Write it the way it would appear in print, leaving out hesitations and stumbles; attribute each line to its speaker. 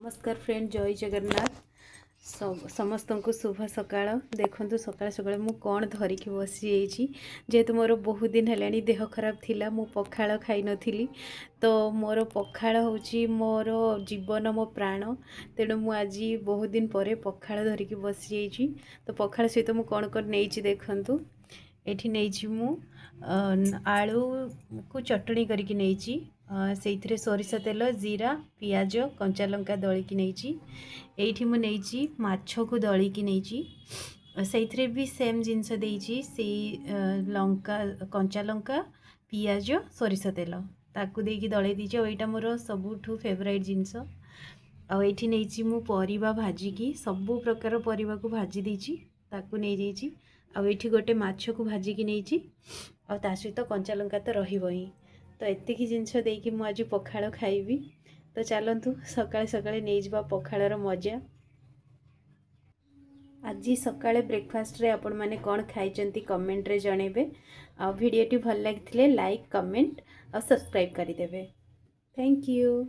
Speaker 1: नमस्कार फ्रेंड, जय जगन्नाथ। समस्त को शुभ सकाळ। देखु सकाळ सकाळ मु कौन धरिकी बसी जाइए जेहेतु मोर बहुत दिन है देह खराब थिला, मु पखाळ खाई नथिली। तो मोर पखाळ होची मोर जीवन मो प्राण। तेणु मु आज बहुत दिन पर पखाळ धरिकी बसी जाइए। तो पखाळ सहित मु कौन कौन नहीं देखु। एठी नहीं मु आलू को चटणी करके नहीं से सोरिष तेल जीरा पियाज कंचा लंका दलिकी नहीं ये मुझे माछ को दलिकी नहीं से भी सेम जिनस देती से लंका कंचा लंका पियाज सोरिष तेल ताकू देकी दलई दीची। यहाँ मोर सबुठू फेवरेट जिनस। आठी नहीं मु परिबा भाजिकी सबु प्रकार परिबा को भाजी देची ताकू नहीं जाइए। आठी गोटे माछ को भाजिकी नहीं ता सहित कंचा लंका तो रही ही। तो एतिकी जिनस देकी मु आज पखाळ खाइबी। तो चलतु सकाळे सकाळे नहीं जा पखाळर मजा। आज सकाळे ब्रेकफास्ट रे आपण माने कौन खाई कमेंट रे जणेबे। आ वीडियो टी भल लागिथिले लाइक कमेंट और सब्सक्राइब करिदेबे। Thank you.